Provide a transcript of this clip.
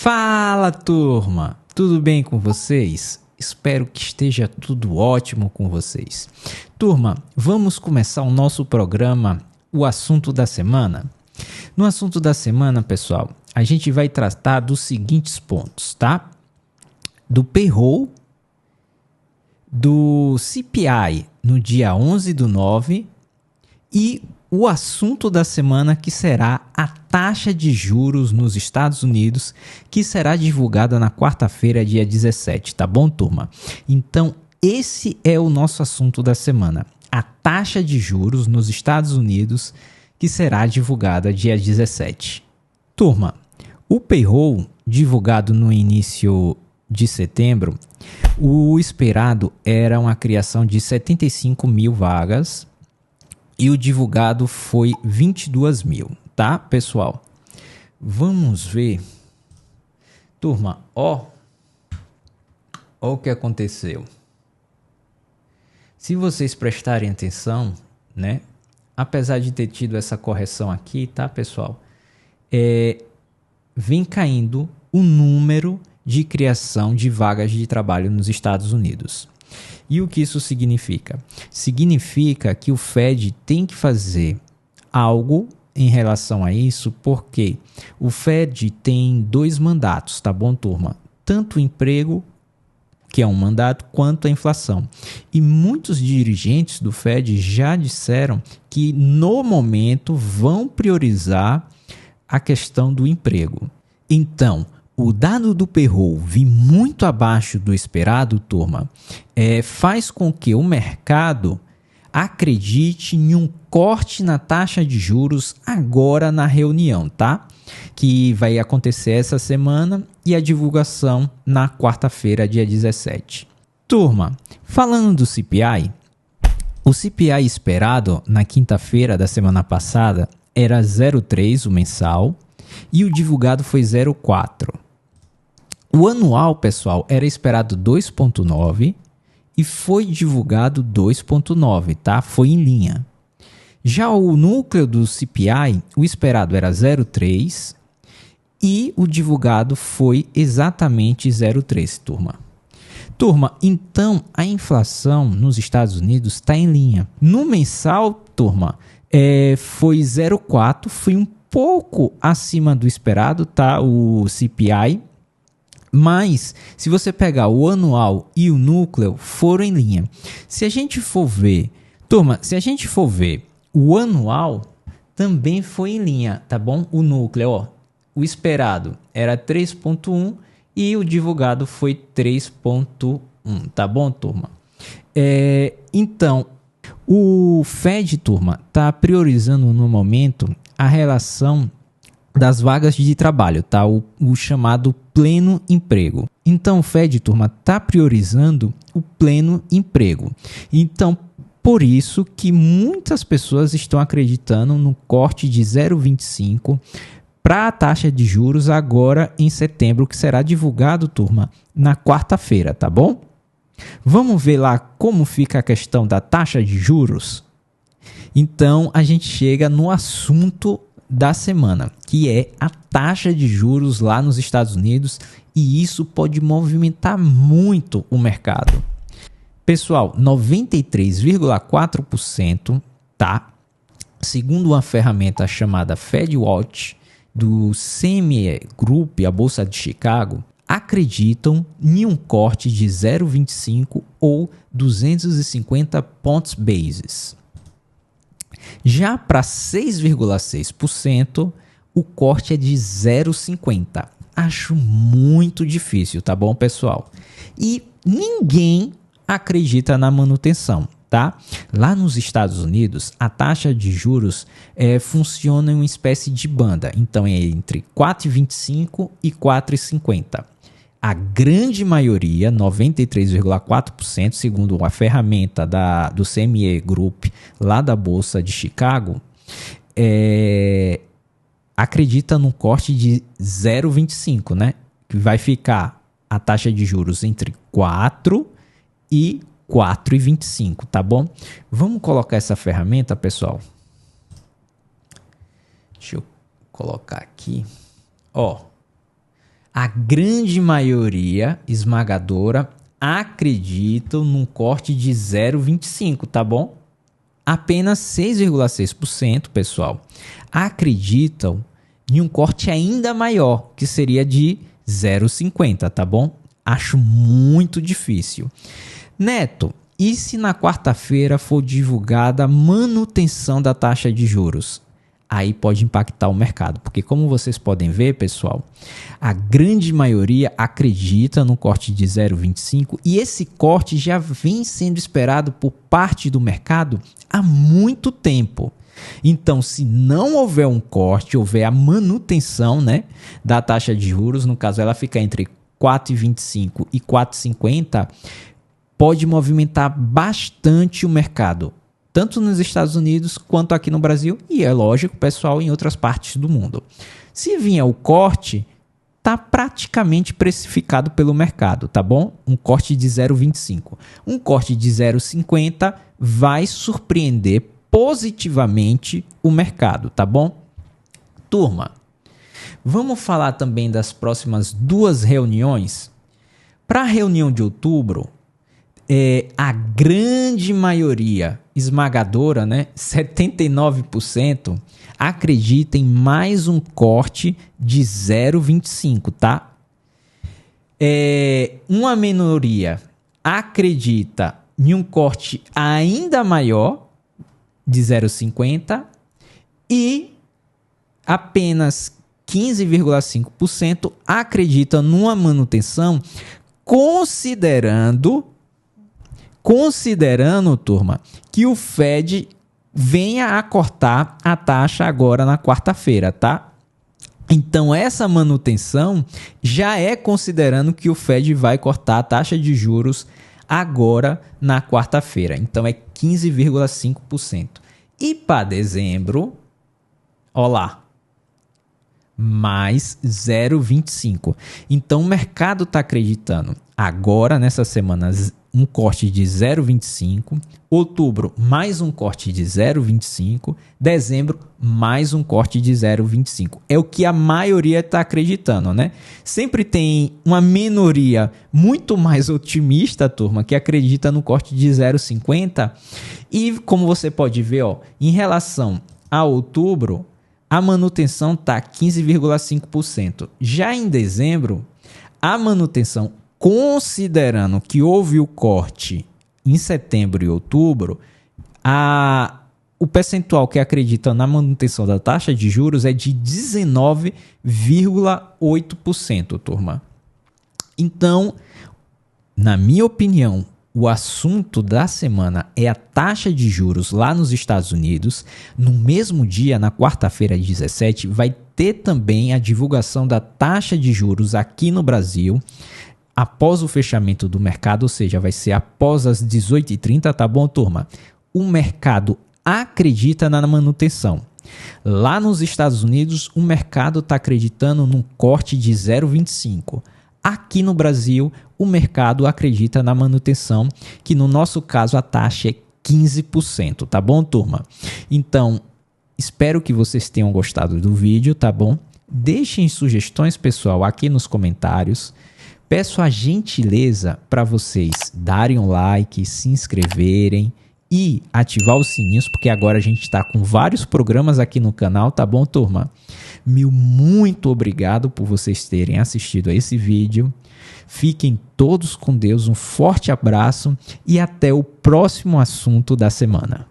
Fala, turma! Tudo bem com vocês? Espero que esteja tudo ótimo com vocês. Turma, vamos começar o nosso programa, o assunto da semana. No assunto da semana, pessoal, a gente vai tratar dos seguintes pontos, tá? Do payroll, do CPI no dia 11/9 e o assunto da semana, que será a taxa de juros nos Estados Unidos, que será divulgada na quarta-feira, dia 17, tá bom, turma? Então, esse é o nosso assunto da semana, a taxa de juros nos Estados Unidos, que será divulgada dia 17. Turma, o payroll divulgado no início de setembro, o esperado era uma criação de 75 mil vagas, e o divulgado foi 22 mil, tá, pessoal? Vamos ver. Turma, ó o que aconteceu. Se vocês prestarem atenção, né? Apesar de ter tido essa correção aqui, tá, pessoal? Vem caindo o número de criação de vagas de trabalho nos Estados Unidos. E o que isso significa? Significa que o Fed tem que fazer algo em relação a isso, porque o Fed tem dois mandatos, tá bom, turma? Tanto o emprego, que é um mandato, quanto a inflação. E muitos dirigentes do Fed já disseram que no momento vão priorizar a questão do emprego. Então, o dado do payroll vir muito abaixo do esperado, turma, faz com que o mercado acredite em um corte na taxa de juros agora na reunião, tá? Que vai acontecer essa semana e a divulgação na quarta-feira, dia 17. Turma, falando do CPI, o CPI esperado na quinta-feira da semana passada era 0,3 o mensal e o divulgado foi 0,4. O anual, pessoal, era esperado 2,9 e foi divulgado 2,9, tá? Foi em linha. Já o núcleo do CPI, o esperado era 0,3 e o divulgado foi exatamente 0,3, turma. Turma, então a inflação nos Estados Unidos está em linha. No mensal, turma, foi 0,4, foi um pouco acima do esperado, tá? O CPI. Mas, se você pegar o anual e o núcleo, foram em linha. Se a gente for ver, turma, o anual também foi em linha, tá bom? O núcleo, ó, o esperado era 3,1 e o divulgado foi 3,1, tá bom, turma? Então, o Fed, turma, tá priorizando no momento a relação das vagas de trabalho, tá? O chamado pleno emprego. Então, o Fed, turma, tá priorizando o pleno emprego. Então, por isso que muitas pessoas estão acreditando no corte de 0,25 para a taxa de juros agora em setembro, que será divulgado, turma, na quarta-feira, tá bom? Vamos ver lá como fica a questão da taxa de juros? Então, a gente chega no assunto da semana, que é a taxa de juros lá nos Estados Unidos, e isso pode movimentar muito o mercado. Pessoal, 93,4%, tá? Segundo uma ferramenta chamada FedWatch, do CME Group, a Bolsa de Chicago, acreditam em um corte de 0,25 ou 250 pontos bases. Já para 6,6%, o corte é de 0,50. Acho muito difícil, tá bom, pessoal? E ninguém acredita na manutenção, tá? Lá nos Estados Unidos, a taxa de juros funciona em uma espécie de banda. Então, é entre 4,25 e 4,50. A grande maioria, 93,4%, segundo a ferramenta do CME Group, lá da Bolsa de Chicago, acredita num corte de 0,25, né? Que vai ficar a taxa de juros entre 4 e 4,25, tá bom? Vamos colocar essa ferramenta, pessoal. Deixa eu colocar aqui. Ó, A grande maioria esmagadora acreditam num corte de 0,25, tá bom? Apenas 6,6%, pessoal, acreditam em um corte ainda maior, que seria de 0,50, tá bom? Acho muito difícil. Neto, e se na quarta-feira for divulgada a manutenção da taxa de juros? Aí pode impactar o mercado, porque como vocês podem ver, pessoal, a grande maioria acredita no corte de 0,25 e esse corte já vem sendo esperado por parte do mercado há muito tempo. Então, se não houver um corte, houver a manutenção, né, da taxa de juros, no caso ela fica entre 4,25 e 4,50, pode movimentar bastante o mercado, tanto nos Estados Unidos quanto aqui no Brasil e, é lógico, pessoal, em outras partes do mundo. Se vier o corte, está praticamente precificado pelo mercado, tá bom? Um corte de 0,25. Um corte de 0,50 vai surpreender positivamente o mercado, tá bom? Turma, vamos falar também das próximas 2 reuniões? Para a reunião de outubro, a grande maioria esmagadora, né, 79%, acredita em mais um corte de 0,25, tá? Uma minoria acredita em um corte ainda maior de 0,50 e apenas 15,5% acredita numa manutenção considerando, turma, que o Fed venha a cortar a taxa agora na quarta-feira, tá? Então, essa manutenção já é considerando que o Fed vai cortar a taxa de juros agora na quarta-feira. Então, é 15,5%. E para dezembro, ó lá, mais 0,25%. Então, o mercado está acreditando agora, nessa semana, um corte de 0,25%, outubro mais um corte de 0,25%, dezembro mais um corte de 0,25%. É o que a maioria está acreditando, né? Sempre tem uma minoria muito mais otimista, turma, que acredita no corte de 0,50%. E como você pode ver, ó, em relação a outubro, a manutenção está 15,5%. Já em dezembro, a manutenção, considerando que houve o corte em setembro e outubro, o percentual que acredita na manutenção da taxa de juros é de 19,8%, turma. Então, na minha opinião, o assunto da semana é a taxa de juros lá nos Estados Unidos. No mesmo dia, na quarta-feira, 17, vai ter também a divulgação da taxa de juros aqui no Brasil, após o fechamento do mercado, ou seja, vai ser após as 18h30, tá bom, turma? O mercado acredita na manutenção. Lá nos Estados Unidos, o mercado está acreditando num corte de 0,25%. Aqui no Brasil, o mercado acredita na manutenção, que no nosso caso a taxa é 15%, tá bom, turma? Então, espero que vocês tenham gostado do vídeo, tá bom? Deixem sugestões, pessoal, aqui nos comentários. Peço a gentileza para vocês darem um like, se inscreverem e ativar os sininhos, porque agora a gente está com vários programas aqui no canal, tá bom, turma? Muito obrigado por vocês terem assistido a esse vídeo. Fiquem todos com Deus, um forte abraço e até o próximo assunto da semana.